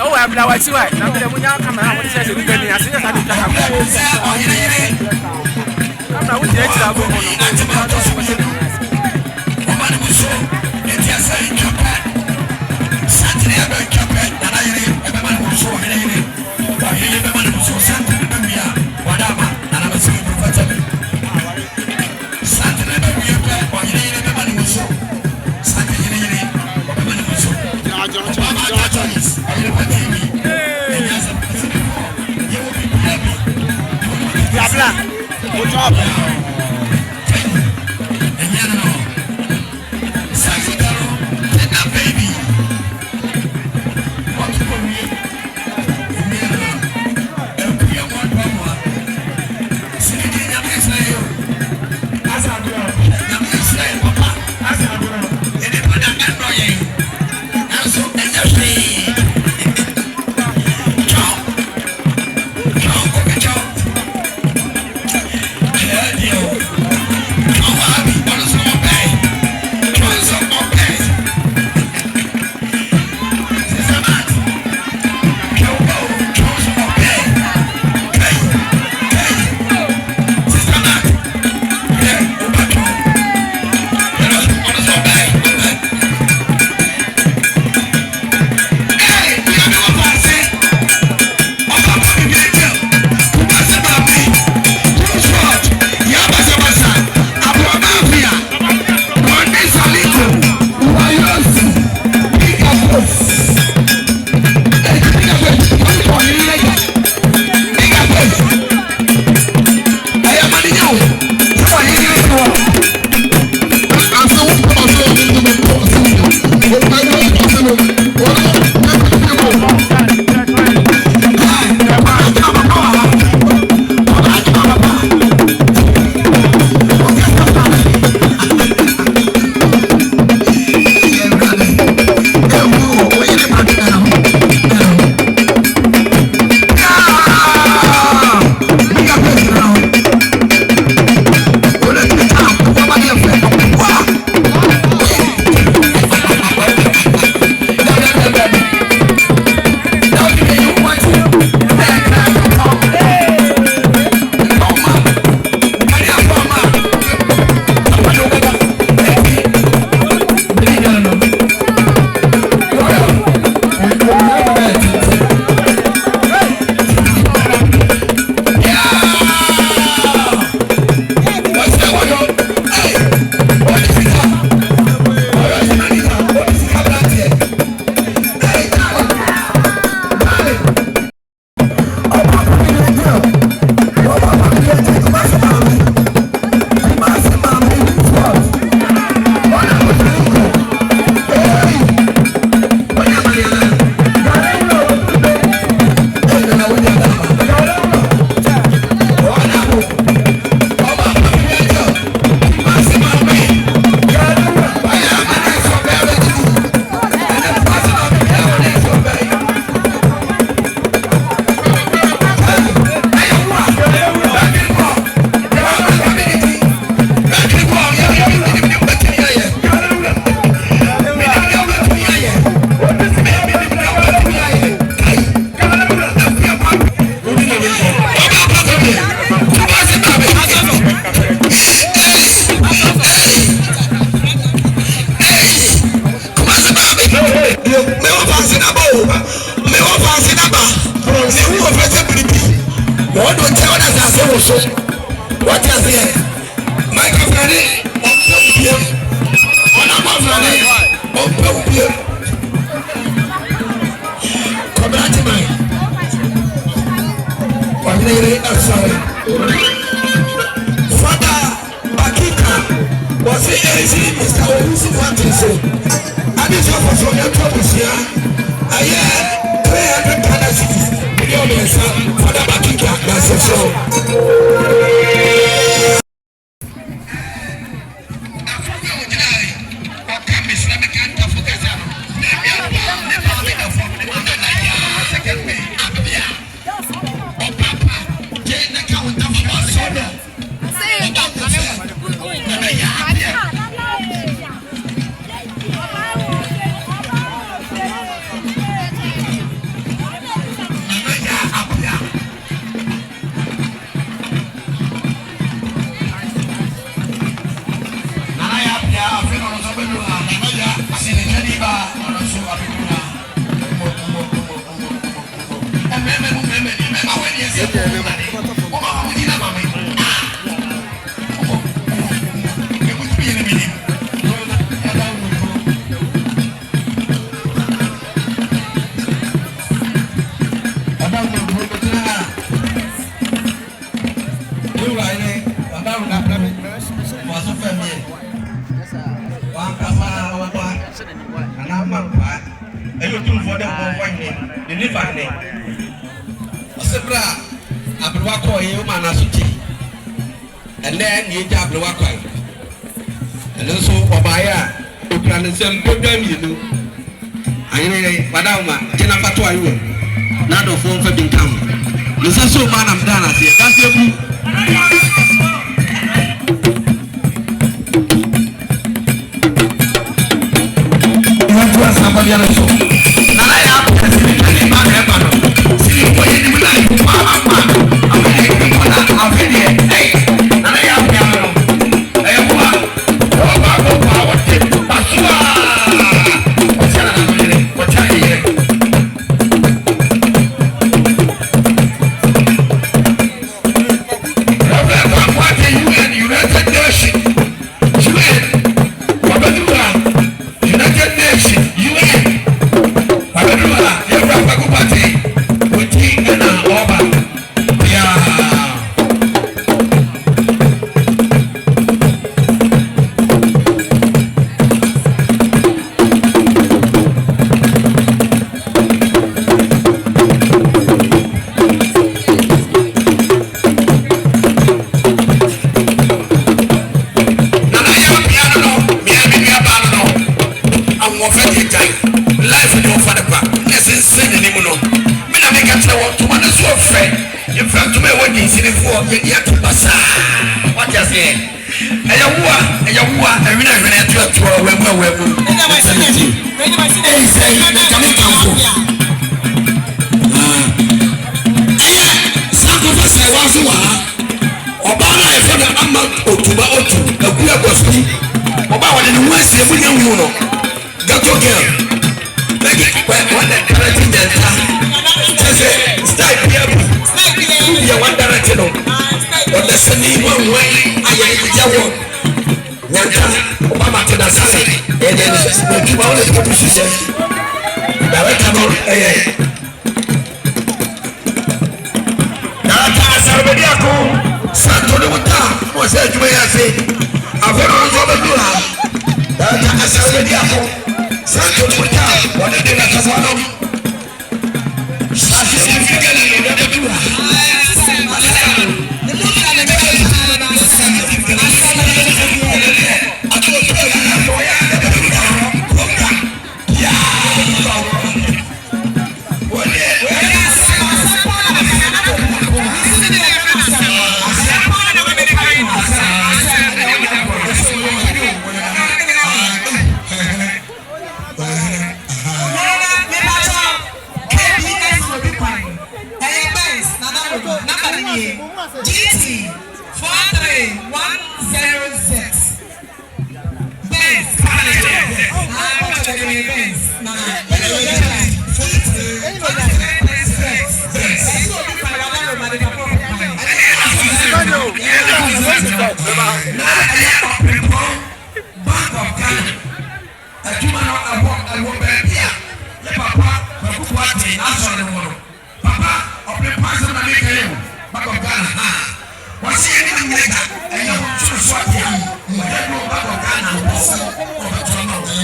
Oh, I'm now I see why. Now we are coming out with the I see that I'm not with the extra good job. Yeah. What do you tell us as a so? What is it? Microphone, Father Bakika was it easy, Mr. Owusu what to say? I just offer from your troubles here. I had 300 canacities. Father Bakika, that's so. And then you jab the walkway. And also, Obaya, who can send good them you do. I mean, Madama, Jennifer Toy, not of one for being come. This is so man, I'm done. I say, that's your book. You want to ask somebody else? Now I have to see what you like. I'm ready. GT 43106. Benz.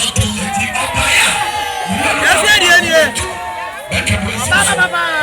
Yes, yeah. Baba.